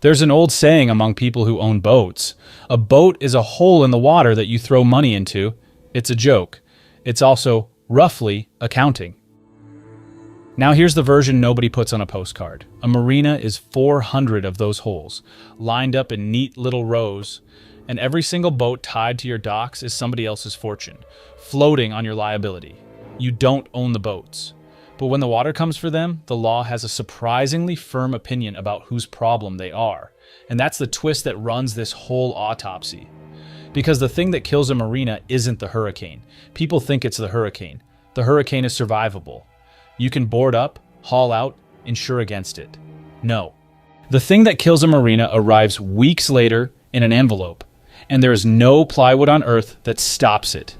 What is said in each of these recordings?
There's an old saying among people who own boats: a boat is a hole in the water that you throw money into. It's a joke. It's also roughly accounting. Now here's the version nobody puts on a postcard. A marina is 400 of those holes, lined up in neat little rows, and every single boat tied to your docks is somebody else's fortune, floating on your liability. You don't own the boats. But when the water comes for them, the law has a surprisingly firm opinion about whose problem they are. And that's the twist that runs this whole autopsy. Because the thing that kills a marina isn't the hurricane. People think it's the hurricane. The hurricane is survivable. You can board up, haul out, insure against it. No. The thing that kills a marina arrives weeks later in an envelope, and there is no plywood on earth that stops it.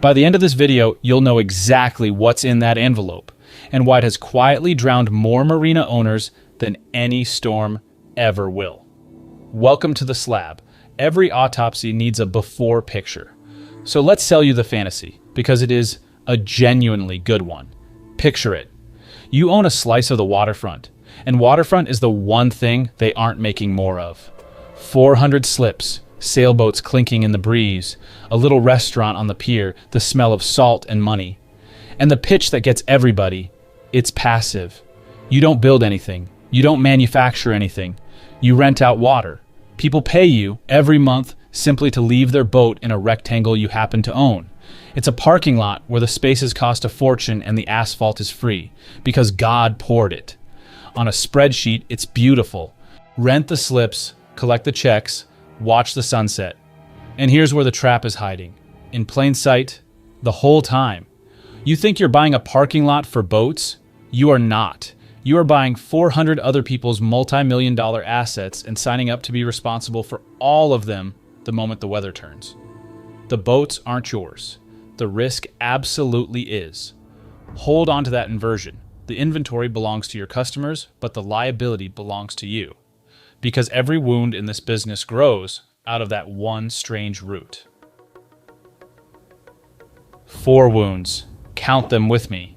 By the end of this video, you'll know exactly what's in that envelope and why it has quietly drowned more marina owners than any storm ever will. Welcome to the slab. Every autopsy needs a before picture. So let's sell you the fantasy, because it is a genuinely good one. Picture it. You own a slice of the waterfront, and waterfront is the one thing they aren't making more of. 400 slips, sailboats clinking in the breeze, a little restaurant on the pier, the smell of salt and money. And the pitch that gets everybody: it's passive. You don't build anything. You don't manufacture anything. You rent out water. People pay you every month simply to leave their boat in a rectangle you happen to own. It's a parking lot where the spaces cost a fortune and the asphalt is free, because God poured it. On a spreadsheet, it's beautiful. Rent the slips, collect the checks, watch the sunset. And here's where the trap is hiding. In plain sight, the whole time. You think you're buying a parking lot for boats? You are not. You are buying 400 other people's multi-million-dollar assets and signing up to be responsible for all of them the moment the weather turns. The boats aren't yours. The risk absolutely is. Hold on to that inversion. The inventory belongs to your customers, but the liability belongs to you. Because every wound in this business grows out of that one strange root. 4 wounds. Count them with me.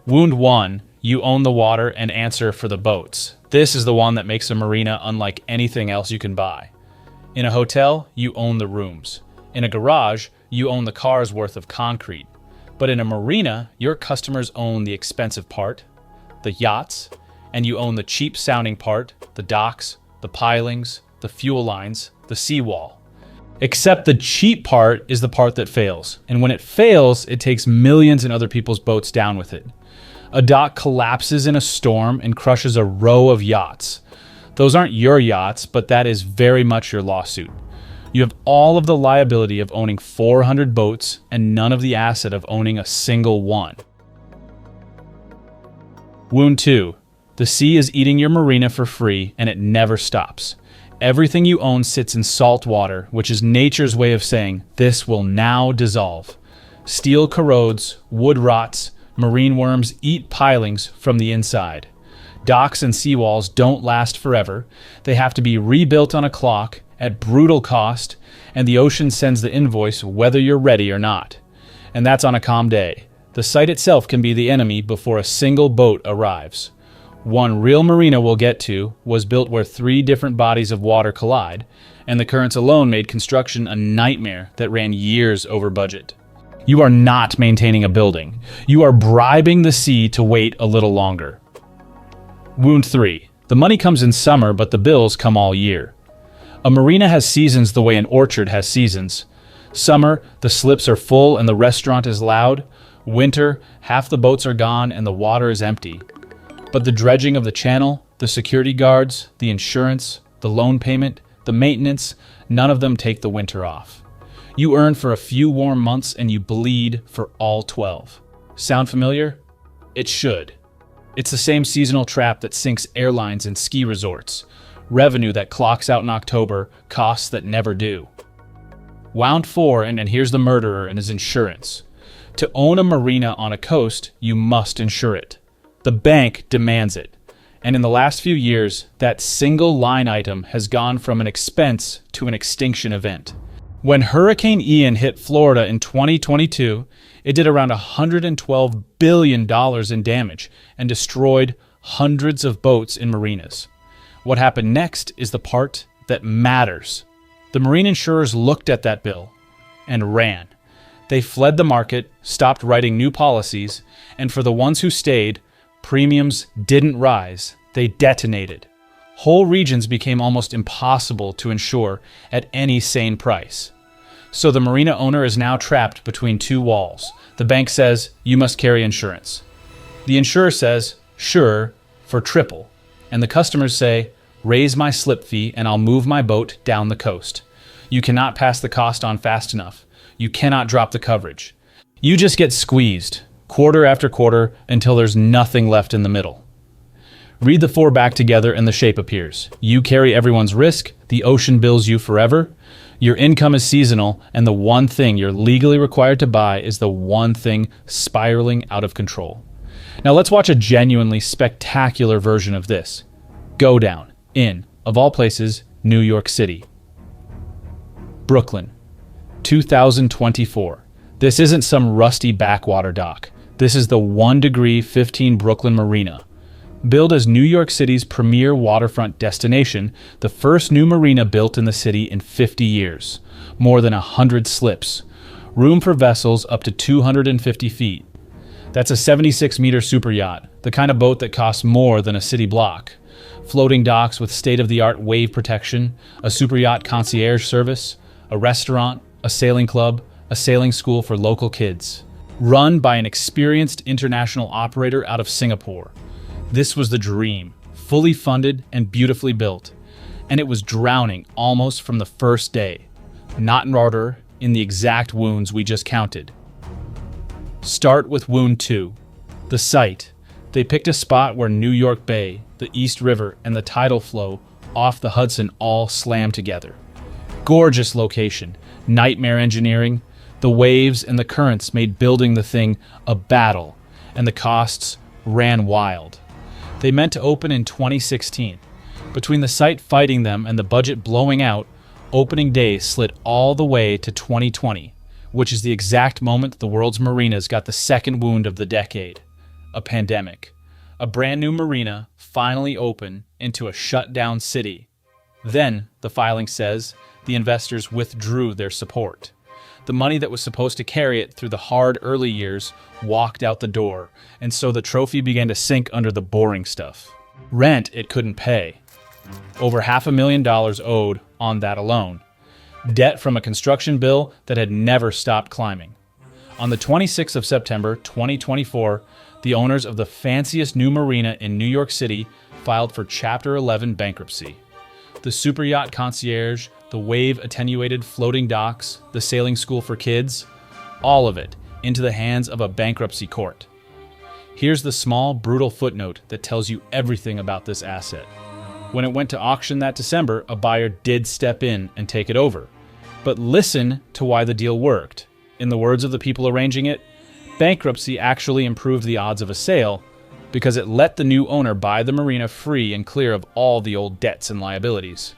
Wound 1, you own the water and answer for the boats. This is the one that makes a marina unlike anything else you can buy. In a hotel, you own the rooms. In a garage, you own the car's worth of concrete. But in a marina, your customers own the expensive part, the yachts, and you own the cheap-sounding part, the docks, the pilings, the fuel lines, the seawall. Except the cheap part is the part that fails. And when it fails, it takes millions in other people's boats down with it. A dock collapses in a storm and crushes a row of yachts. Those aren't your yachts, but that is very much your lawsuit. You have all of the liability of owning 400 boats and none of the asset of owning a single one. Wound 2. The sea is eating your marina for free, and it never stops. Everything you own sits in salt water, which is nature's way of saying, this will now dissolve. Steel corrodes, wood rots, marine worms eat pilings from the inside. Docks and seawalls don't last forever. They have to be rebuilt on a clock at brutal cost, and the ocean sends the invoice whether you're ready or not. And that's on a calm day. The site itself can be the enemy before a single boat arrives. One real marina we'll get to was built where 3 different bodies of water collide, and the currents alone made construction a nightmare that ran years over budget. You are not maintaining a building. You are bribing the sea to wait a little longer. Wound 3. The money comes in summer, but the bills come all year. A marina has seasons the way an orchard has seasons. Summer, the slips are full and the restaurant is loud. Winter, half the boats are gone and the water is empty. But the dredging of the channel, the security guards, the insurance, the loan payment, the maintenance, none of them take the winter off. You earn for a few warm months and you bleed for all 12. Sound familiar? It should. It's the same seasonal trap that sinks airlines and ski resorts. Revenue that clocks out in October, costs that never do. Wound 4, and here's the murderer and his insurance. To own a marina on a coast, you must insure it. The bank demands it. And in the last few years, that single line item has gone from an expense to an extinction event. When Hurricane Ian hit Florida in 2022, it did around $112 billion in damage and destroyed hundreds of boats in marinas. What happened next is the part that matters. The marine insurers looked at that bill and ran. They fled the market, stopped writing new policies, and for the ones who stayed, premiums didn't rise, they detonated. Whole regions became almost impossible to insure at any sane price. So the marina owner is now trapped between two walls. The bank says, you must carry insurance. The insurer says, sure, for triple. And the customers say, raise my slip fee and I'll move my boat down the coast. You cannot pass the cost on fast enough. You cannot drop the coverage. You just get squeezed, quarter after quarter, until there's nothing left in the middle. Read the four back together and the shape appears. You carry everyone's risk, the ocean bills you forever. Your income is seasonal, and the one thing you're legally required to buy is the one thing spiraling out of control. Now let's watch a genuinely spectacular version of this. Go down in, of all places, New York City. Brooklyn, 2024. This isn't some rusty backwater dock. This is the 1°15 Brooklyn Marina. Billed as New York City's premier waterfront destination, the first new marina built in the city in 50 years. More than 100 slips. Room for vessels up to 250 feet. That's a 76-meter superyacht, the kind of boat that costs more than a city block. Floating docks with state-of-the-art wave protection, a superyacht concierge service, a restaurant, a sailing club, a sailing school for local kids. Run by an experienced international operator out of Singapore. This was the dream, fully funded and beautifully built. And it was drowning almost from the first day. Not in order, in the exact wounds we just counted. Start with wound 2. The site. They picked a spot where New York Bay, the East River, and the tidal flow off the Hudson all slammed together. Gorgeous location, nightmare engineering. The waves and the currents made building the thing a battle, and the costs ran wild. They meant to open in 2016. Between the site fighting them and the budget blowing out, opening day slid all the way to 2020, which is the exact moment the world's marinas got the second wound of the decade. A pandemic. A brand new marina finally open into a shut-down city. Then, the filing says, the investors withdrew their support. The money that was supposed to carry it through the hard early years walked out the door, and so the trophy began to sink under the boring stuff. Rent it couldn't pay. Over $500,000 owed on that alone. Debt from a construction bill that had never stopped climbing. On the 26th of September 2024, the owners of the fanciest new marina in New York City filed for Chapter 11 bankruptcy. The superyacht concierge, the wave-attenuated floating docks, the sailing school for kids, all of it into the hands of a bankruptcy court. Here's the small, brutal footnote that tells you everything about this asset. When it went to auction that December, a buyer did step in and take it over. But listen to why the deal worked. In the words of the people arranging it, bankruptcy actually improved the odds of a sale because it let the new owner buy the marina free and clear of all the old debts and liabilities.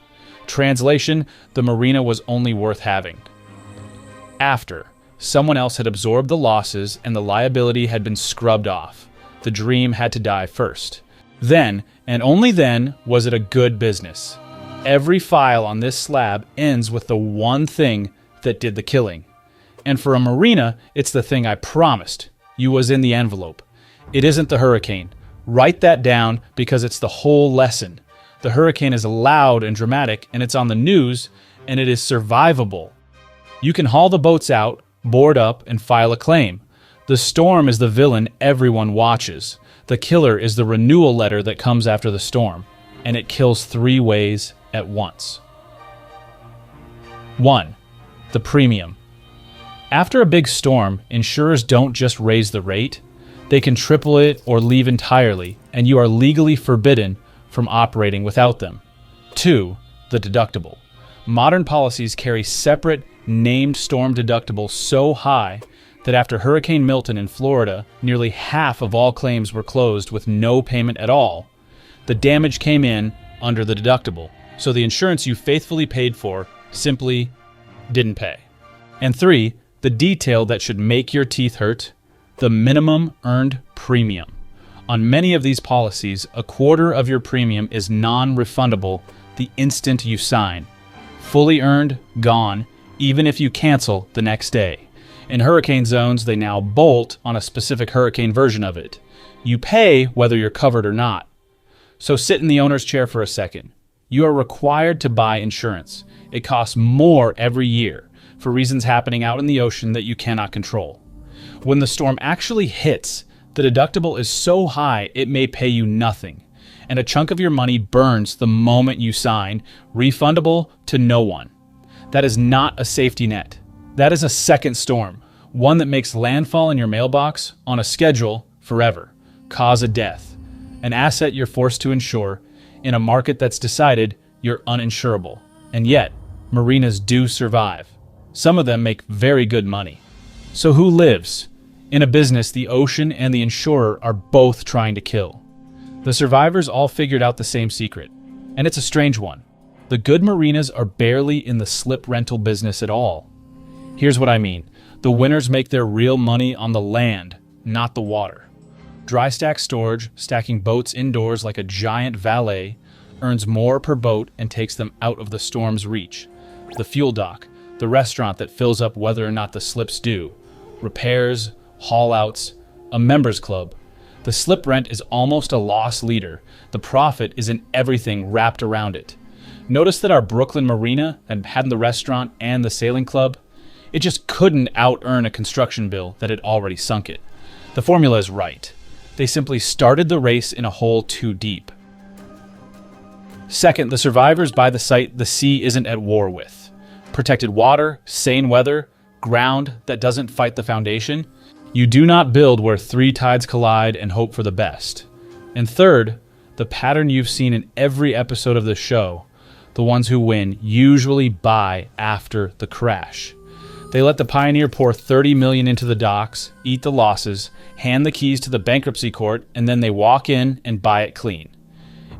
Translation, the marina was only worth having. After, someone else had absorbed the losses and the liability had been scrubbed off. The dream had to die first. Then, and only then, was it a good business. Every file on this slab ends with the one thing that did the killing. And for a marina, it's the thing I promised you was in the envelope. It isn't the hurricane. Write that down because it's the whole lesson. The hurricane is loud and dramatic, and it's on the news, and it is survivable. You can haul the boats out, board up, and file a claim. The storm is the villain everyone watches. The killer is the renewal letter that comes after the storm, and it kills 3 ways at once. 1. The premium. After a big storm, insurers don't just raise the rate. They can triple it or leave entirely, and you are legally forbidden from operating without them. 2. The deductible. Modern policies carry separate, named storm deductibles so high that after Hurricane Milton in Florida, nearly half of all claims were closed with no payment at all. The damage came in under the deductible, so the insurance you faithfully paid for simply didn't pay. And 3. The detail that should make your teeth hurt, the minimum earned premium. On many of these policies, a quarter of your premium is non-refundable the instant you sign. Fully earned, gone, even if you cancel the next day. In hurricane zones, they now bolt on a specific hurricane version of it. You pay whether you're covered or not. So sit in the owner's chair for a second. You are required to buy insurance. It costs more every year for reasons happening out in the ocean that you cannot control. When the storm actually hits, the deductible is so high it may pay you nothing, and a chunk of your money burns the moment you sign, refundable to no one. That is not a safety net. That is a second storm, one that makes landfall in your mailbox on a schedule forever, cause a death, an asset you're forced to insure in a market that's decided you're uninsurable. And yet, marinas do survive. Some of them make very good money. So who lives? In a business, the ocean and the insurer are both trying to kill. The survivors all figured out the same secret, and it's a strange one. The good marinas are barely in the slip rental business at all. Here's what I mean. The winners make their real money on the land, not the water. Dry stack storage, stacking boats indoors like a giant valet, earns more per boat and takes them out of the storm's reach. The fuel dock, the restaurant that fills up whether or not the slips do, repairs, haul-outs, a members club. The slip rent is almost a loss leader. The profit is in everything wrapped around it. Notice that our Brooklyn Marina that had the restaurant and the sailing club, it just couldn't out-earn a construction bill that had already sunk it. The formula is right. They simply started the race in a hole too deep. Second, the survivors buy the site the sea isn't at war with. Protected water, sane weather, ground that doesn't fight the foundation. You do not build where three tides collide and hope for the best. And third, the pattern you've seen in every episode of the show, the ones who win usually buy after the crash. They let the pioneer pour $30 million into the docks, eat the losses, hand the keys to the bankruptcy court, and then they walk in and buy it clean.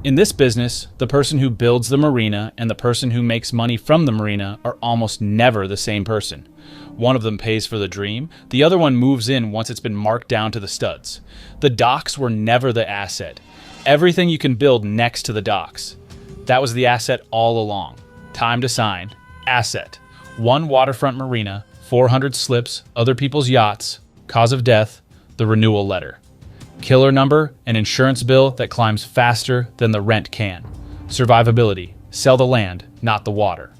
In this business, the person who builds the marina and the person who makes money from the marina are almost never the same person. One of them pays for the dream, the other one moves in once it's been marked down to the studs. The docks were never the asset. Everything you can build next to the docks. That was the asset all along. Time to sign. Asset. One waterfront marina, 400 slips, other people's yachts, cause of death, the renewal letter. Killer number, an insurance bill that climbs faster than the rent can. Survivability. Sell the land, not the water.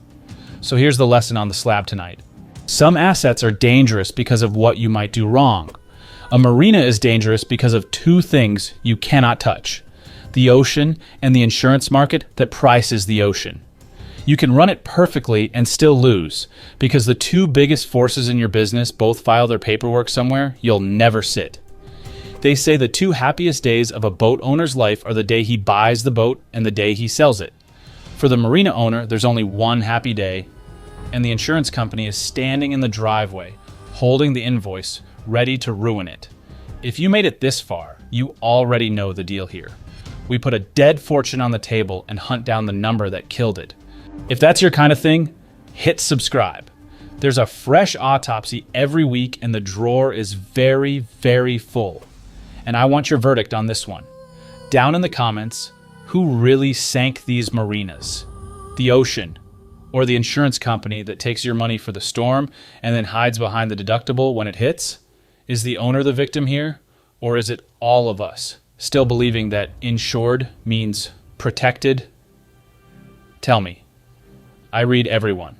So here's the lesson on the slab tonight. Some assets are dangerous because of what you might do wrong. A marina is dangerous because of two things you cannot touch: the ocean and the insurance market that prices the ocean. You can run it perfectly and still lose because the two biggest forces in your business both file their paperwork somewhere you'll never sit. They say the two happiest days of a boat owner's life are the day he buys the boat and the day he sells it. For the marina owner, there's only one happy day, and the insurance company is standing in the driveway, holding the invoice, ready to ruin it. If you made it this far, you already know the deal here. We put a dead fortune on the table and hunt down the number that killed it. If that's your kind of thing, hit subscribe. There's a fresh autopsy every week and the drawer is very, very full. And I want your verdict on this one. Down in the comments, who really sank these marinas? The ocean, or the insurance company that takes your money for the storm and then hides behind the deductible when it hits? Is the owner the victim here, or is it all of us, still believing that insured means protected? Tell me. I read everyone.